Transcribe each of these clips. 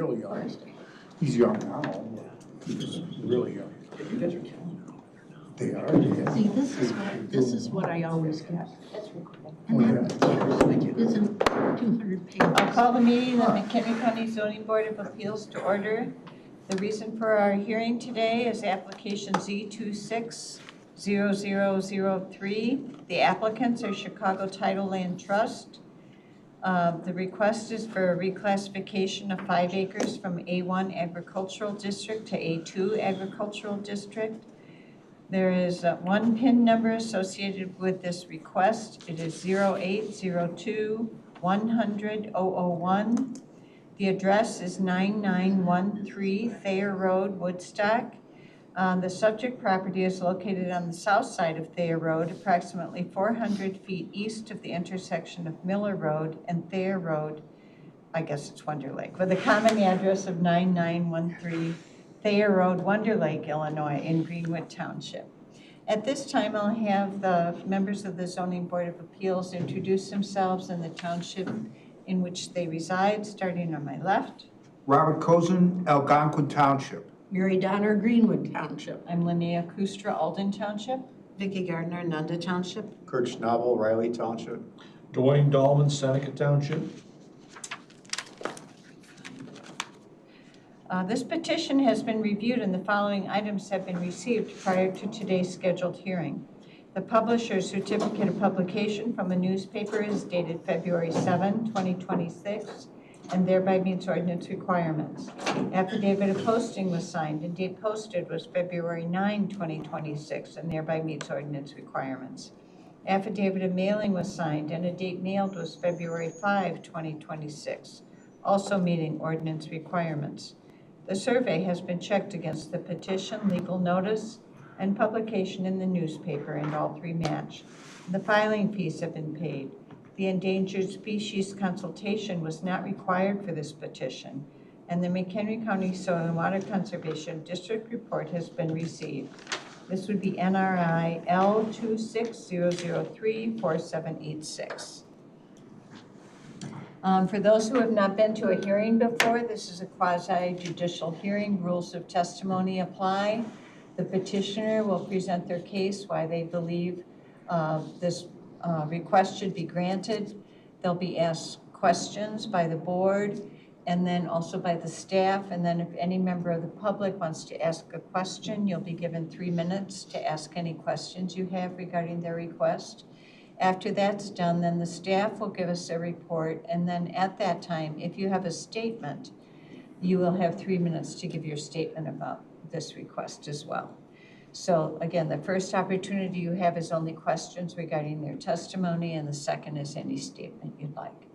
really young. He's young now, but he was really young. You guys are killing it. They are, yeah. See, this is what I always get. Oh, yeah. It's a 200 page. I'll call the meeting of the McHenry County Zoning Board of Appeals to order. The reason for our hearing today is application Z260003. The applicants are Chicago Title Land Trust. The request is for a reclassification of 5 acres from A1 Agricultural District to A2 Agricultural District. There is one PIN number associated with this request. It is 0802-100-001. The address is 9913 Thayer Road, Woodstock. The subject property is located on the south side of Thayer Road, approximately 400 feet east of the intersection of Miller Road and Thayer Road. I guess it's Wonder Lake, with a common address of 9913 Thayer Road, Wonder Lake, Illinois, in Greenwood Township. At this time, I'll have the members of the Zoning Board of Appeals introduce themselves and the township in which they reside, starting on my left. Robert Cozen, Algonquin Township. Mary Donner, Greenwood Township. I'm Linnea Kustra, Alden Township. Vicki Gardner, Nunda Township. Kurt Schnabel, Riley Township. Dwayne Dahlman, Seneca Township. This petition has been reviewed and the following items have been received prior to today's scheduled hearing. The publisher's certificate of publication from a newspaper is dated February 7, 2026, and thereby meets ordinance requirements. Affidavit of posting was signed and date posted was February 9, 2026, and thereby meets ordinance requirements. Affidavit of mailing was signed and a date mailed was February 5, 2026, also meeting ordinance requirements. The survey has been checked against the petition, legal notice, and publication in the newspaper, and all 3 match. The filing fees have been paid. The endangered species consultation was not required for this petition, and the McHenry County Soil and Water Conservation District report has been received. This would be NRI L260034786. For those who have not been to a hearing before, this is a quasi-judicial hearing. Rules of testimony apply. The petitioner will present their case, why they believe this request should be granted. They'll be asked questions by the board and then also by the staff. And then if any member of the public wants to ask a question, you'll be given 3 minutes to ask any questions you have regarding their request. After that's done, then the staff will give us a report, and then at that time, if you have a statement, you will have 3 minutes to give your statement about this request as well. So again, the first opportunity you have is only questions regarding their testimony, and the second is any statement you'd like.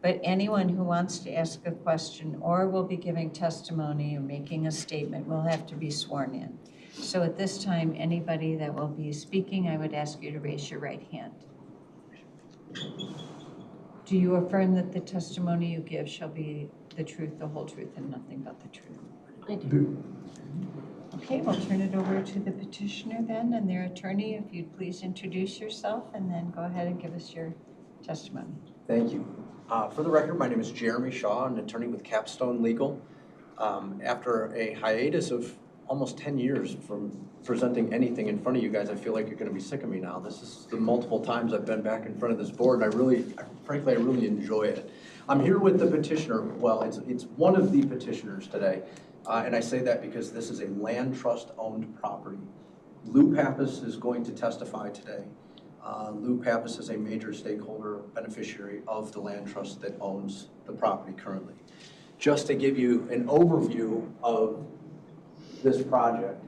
But anyone who wants to ask a question or will be giving testimony or making a statement will have to be sworn in. So at this time, anybody that will be speaking, I would ask you to raise your right hand. Do you affirm that the testimony you give shall be the truth, the whole truth, and nothing but the truth? I do. Okay, we'll turn it over to the petitioner then and their attorney. If you'd please introduce yourself and then go ahead and give us your testimony. Thank you. For the record, my name is Jeremy Shaw, an attorney with Capstone Legal. After a hiatus of almost 10 years from presenting anything in front of you guys, I feel like you're going to be sick of me now. This is the multiple times I've been back in front of this board, and frankly, I really enjoy it. I'm here with the petitioner. Well, it's one of the petitioners today, and I say that because this is a land trust owned property. Lou Pappas is going to testify today. Lou Pappas is a major stakeholder beneficiary of the land trust that owns the property currently. Just to give you an overview of this project,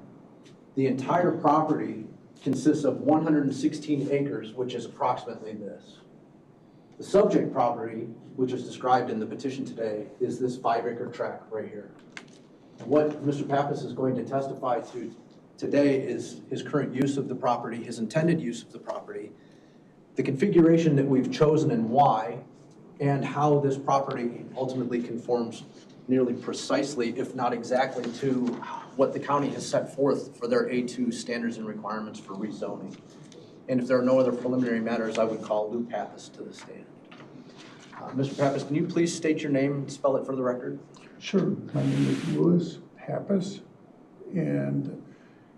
the entire property consists of 116 acres, which is approximately this. The subject property, which is described in the petition today, is this 5-acre tract right here. And what Mr. Pappas is going to testify to today is his current use of the property, his intended use of the property, the configuration that we've chosen and why, and how this property ultimately conforms nearly precisely, if not exactly, to what the county has set forth for their A2 standards and requirements for rezoning. And if there are no other preliminary matters, I would call Lou Pappas to the stand. Mr. Pappas, can you please state your name and spell it for the record? Sure, my name is Louis Pappas, and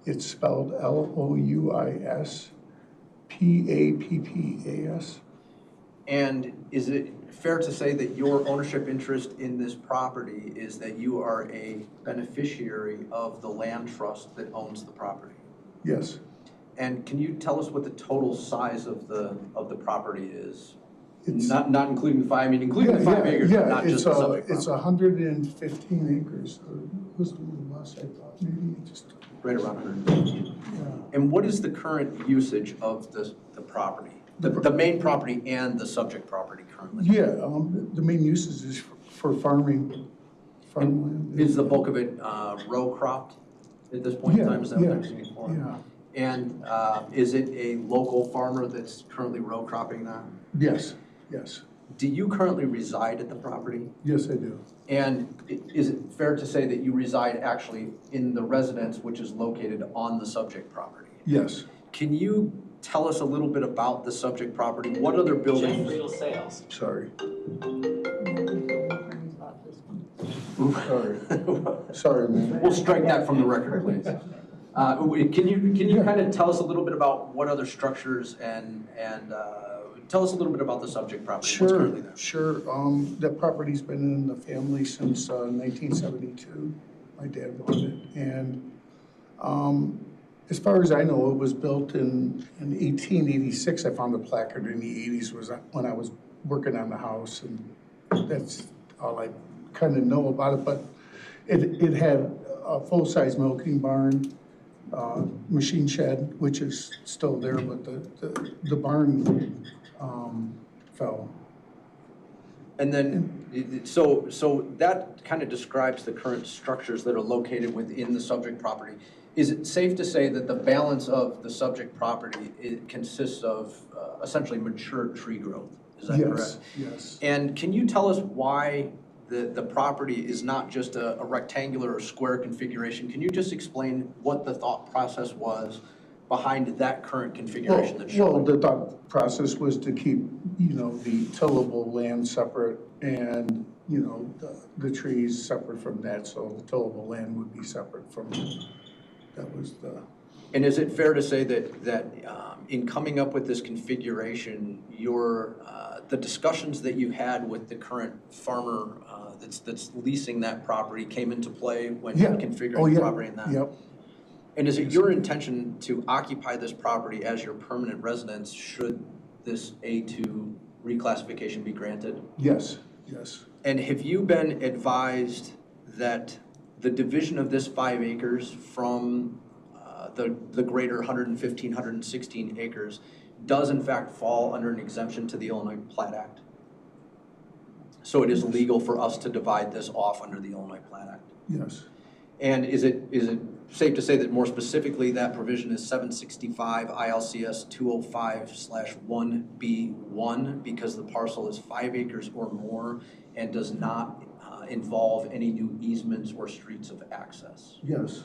it's spelled Louis Pappas. And is it fair to say that your ownership interest in this property is that you are a beneficiary of the land trust that owns the property? Yes, And can you tell us what the total size of the property is? it's. Not including the five, I mean, including the 5 acres, but not just the subject It's property. 115 acres, or it was a little less, I thought, maybe just, Right around 115. yeah. And what is the current usage of the property? The main property and the subject property currently? Yeah, the main uses is for farming, farmland. Is the bulk of it row cropped at this point in Yeah, time? Is that what yeah, I'm seeing it for? Yeah, And is it a local farmer that's currently row cropping that? yes, yes, Do you currently reside at the property? yes, I do. And is it fair to say that you reside actually in the residence which is located on the subject property? Yes. Can you tell us a little bit about the subject property? What other buildings? Real sales. Sorry. Sorry. Sorry, man. We'll strike that from the record, please. Can you kind of tell us a little bit about what other structures and tell us a little bit about the subject property? What's Sure, currently there? sure. That property's been in the family since 1972. My dad bought it. And as far as I know, it was built in 1886. I found the placard in the 80s was when I was working on the house. And that's all I kind of know about it. But it had a full-size milking barn, machine shed, which is still there, but the barn fell. And then, so that kind of describes the current structures that are located within the subject property. Is it safe to say that the balance of the subject property consists of essentially mature tree growth? Is that correct? Yes, yes. And can you tell us why the property is not just a rectangular or square configuration? Can you just explain what the thought process was behind that current configuration that's Well, shown? the thought process was to keep, the tillable land separate and, the trees separate from that, so the tillable land would be separate from, that was the, And is it fair to say that in coming up with this configuration, the discussions that you had with the current farmer that's leasing that property came into play when you yeah. configured Oh, the yeah. property in that? Yep, And is it your intention to occupy this property as your permanent residence should this A2 reclassification be granted? yes, yes. And have you been advised that the division of this 5 acres from the greater 115, 116 acres does in fact fall under an exemption to the Illinois Plat Act? So it is legal for us to divide this off under the Illinois Plat Act? Yes, And is it safe to say that more specifically that provision is 765 ILCS 205/1B1 because the parcel is 5 acres or more and does not involve any new easements or streets of access? yes,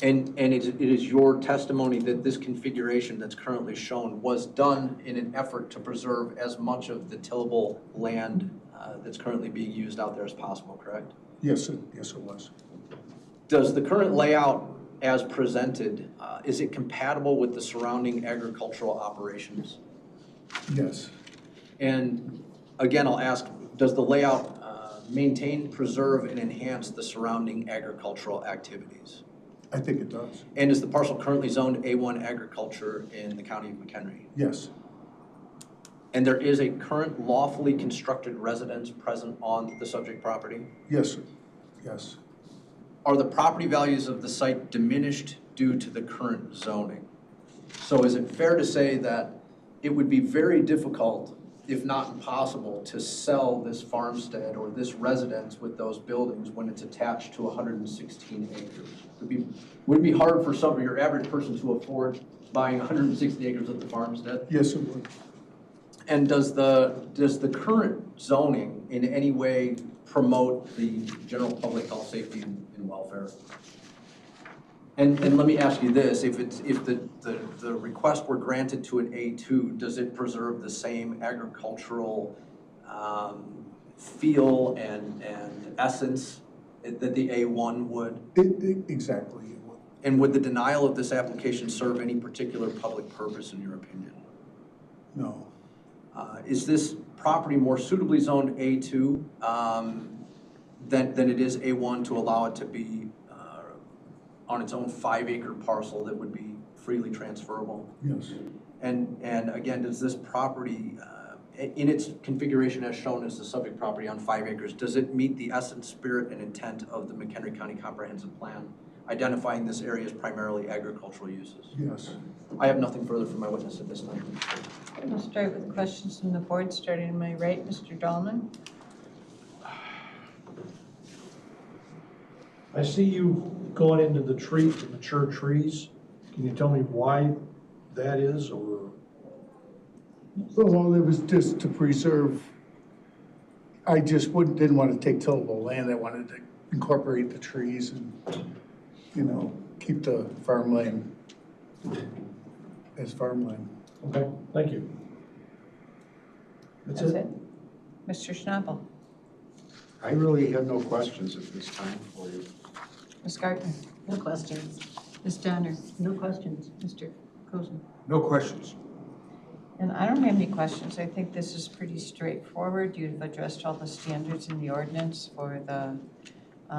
And it is your testimony that this configuration that's currently shown was done in an effort to preserve as much of the tillable land that's currently being used out there as possible, correct? yes, it was. Does the current layout as presented, is it compatible with the surrounding agricultural operations? Yes, And again, I'll ask, does the layout maintain, preserve, and enhance the surrounding agricultural activities? I think it does. And is the parcel currently zoned A1 agriculture in the county of McHenry? Yes, And there is a current lawfully constructed residence present on the subject property? yes, yes. Are the property values of the site diminished due to the current zoning? So is it fair to say that it would be very difficult, if not impossible, to sell this farmstead or this residence with those buildings when it's attached to 116 acres? Would it be hard for your average person to afford buying 160 acres of the farmstead? Yes, it would. And does the current zoning in any way promote the general public health, safety, and welfare? And let me ask you this, if the request were granted to an A2, does it preserve the same agricultural feel and essence that the A1 would? Exactly. And would the denial of this application serve any particular public purpose in your opinion? No. Is this property more suitably zoned A2 than it is A1 to allow it to be on its own 5-acre parcel that would be freely transferable? Yes. And again, does this property, in its configuration as shown as the subject property on 5 acres, does it meet the essence, spirit, and intent of the McHenry County Comprehensive Plan, identifying this area as primarily agricultural uses? Yes. I have nothing further from my witness at this time. Okay, we'll start with the questions from the board, starting on my right, Mr. Dahlman. I see you going into the mature trees. Can you tell me why that is, or? Well, it was just to preserve, I just didn't want to take tillable land. I wanted to incorporate the trees and, keep the farmland as farmland. Okay, thank you. That's it. Mr. Schnabel. I really have no questions at this time for you. Ms. Gardner. No questions. Ms. Donner. No questions. Mr. Cozen. No questions. And I don't have any questions. I think this is pretty straightforward. You've addressed all the standards in the ordinance for the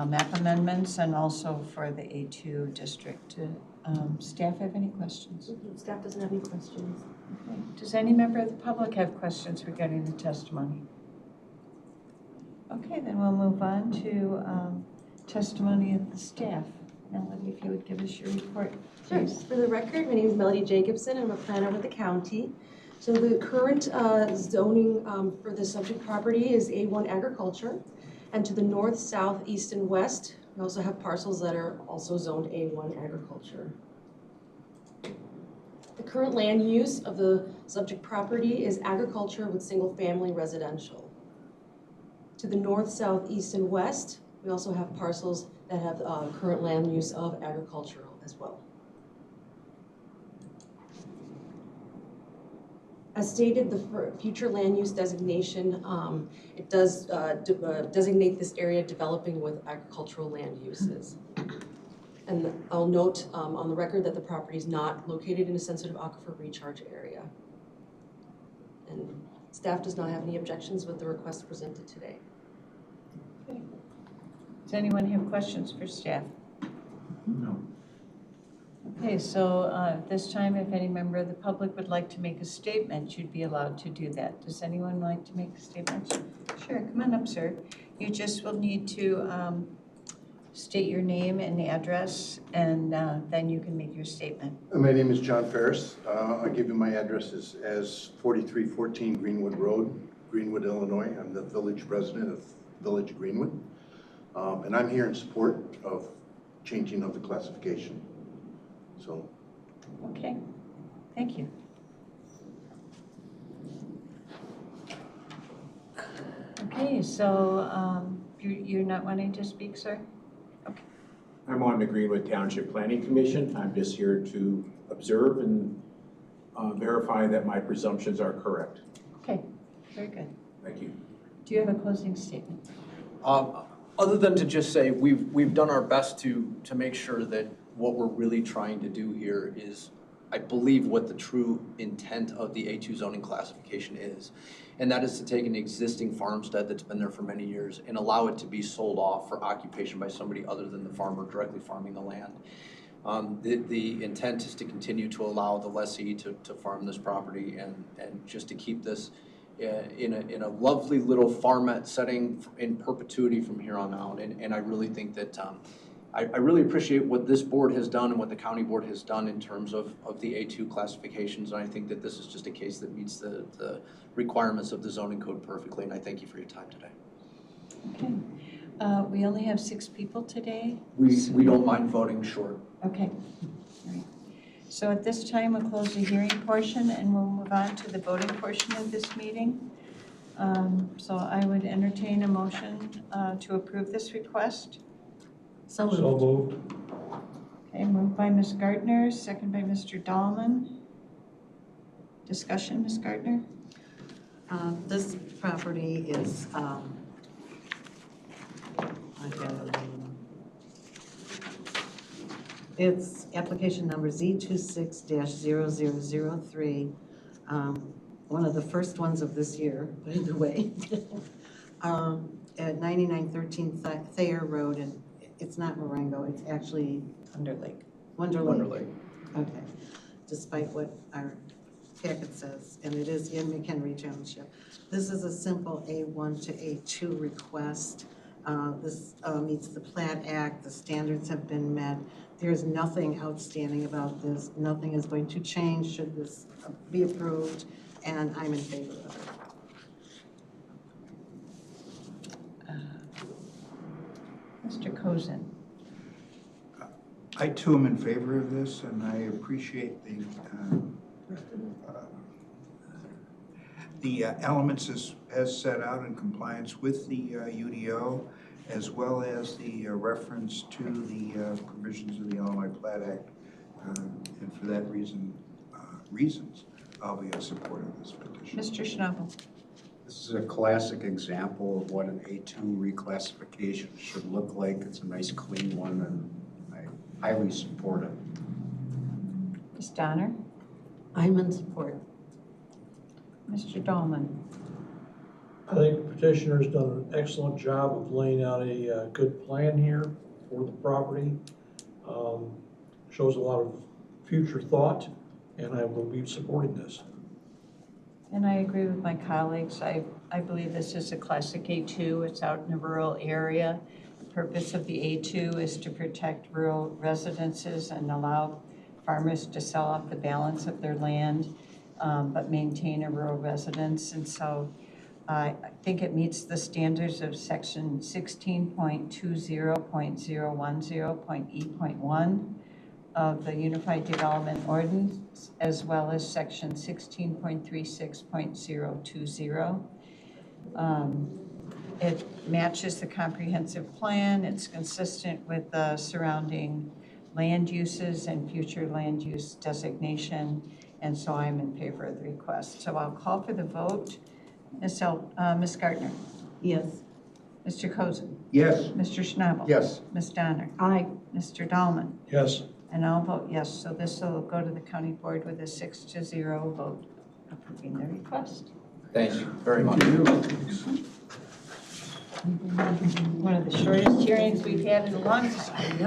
map amendments and also for the A2 district. Staff have any questions? Staff doesn't have any questions. Okay. Does any member of the public have questions regarding the testimony? Okay, then we'll move on to testimony of the staff. Melody, if you would give us your report, Sure. please. For the record, my name is Melody Jacobson. I'm a planner with the county. So the current zoning for the subject property is A1 agriculture. And to the north, south, east, and west, we also have parcels that are also zoned A1 agriculture. The current land use of the subject property is agriculture with single-family residential. To the north, south, east, and west, we also have parcels that have current land use of agricultural as well. As stated, the future land use designation, it does designate this area developing with agricultural land uses. And I'll note on the record that the property is not located in a sensitive aquifer recharge area. And staff does not have any objections with the request presented today. Okay. Does anyone have questions for staff? No. Okay, so this time, if any member of the public would like to make a statement, you'd be allowed to do that. Does anyone like to make a statement? Sure, come on up, sir. You just will need to state your name and address, and then you can make your statement. My name is John Ferris. I'll give you my address as 4314 Greenwood Road, Greenwood, Illinois. I'm the village president of Village Greenwood. And I'm here in support of changing of the classification. So. Okay, thank you. Okay, so you're not wanting to speak, sir? Okay. I'm on the Greenwood Township Planning Commission. I'm just here to observe and verify that my presumptions are correct. Okay, very good. Thank you. Do you have a closing statement? Other than to just say we've done our best to make sure that what we're really trying to do here is, I believe, what the true intent of the A2 zoning classification is. And that is to take an existing farmstead that's been there for many years and allow it to be sold off for occupation by somebody other than the farmer directly farming the land. The intent is to continue to allow the lessee to farm this property and just to keep this in a lovely little farmette setting in perpetuity from here on out. And I really think that I really appreciate what this board has done and what the county board has done in terms of the A2 classifications. And I think that this is just a case that meets the requirements of the zoning code perfectly. And I thank you for your time today. Okay. We only have 6 people today. We don't mind voting short. Okay. All right. So at this time, we'll close the hearing portion and we'll move on to the voting portion of this meeting. So I would entertain a motion to approve this request. So So moved. moved. Okay, moved by Ms. Gardner, second by Mr. Dahlman. Discussion, Ms. Gardner? This property is It's application number Z26-0003, one of the first ones of this year, by the way. At 9913 Thayer Road, and it's not Marengo, it's actually Underlake. Wonder Wonder Lake. Lake. Okay, despite what our packet says, and it is in McHenry Township. This is a simple A1 to A2 request. This meets the Plat Act, the standards have been met. There's nothing outstanding about this. Nothing is going to change should this be approved, and I'm in favor of it. Mr. Cozen. I too am in favor of this, and I appreciate the elements as set out in compliance with the UDO, as well as the reference to the provisions of the Illinois Plat Act. And for that reasons, I'll be in support of this petition. Mr. Schnabel. This is a classic example of what an A2 reclassification should look like. It's a nice, clean one, and I highly support it. Ms. Donner. I'm in support. Mr. Dahlman. I think the petitioner's done an excellent job of laying out a good plan here for the property. Shows a lot of future thought, and I will be supporting this. And I agree with my colleagues. I believe this is a classic A2. It's out in a rural area. The purpose of the A2 is to protect rural residences and allow farmers to sell off the balance of their land, but maintain a rural residence. And so I think it meets the standards of section 16.20.010.E.1 of the Unified Development Ordinance, as well as section 16.36.020. It matches the comprehensive plan. It's consistent with the surrounding land uses and future land use designation, and so I'm in favor of the request. So I'll call for the vote. Ms. Gardner. Yes. Mr. Cozen. Yes. Mr. Schnabel. Yes. Ms. Donner. Aye. Mr. Dahlman. Yes. And I'll vote yes. So this will go to the county board with a 6-0 vote approving the request. Thank you very much. One of the shortest hearings we've had in a long time.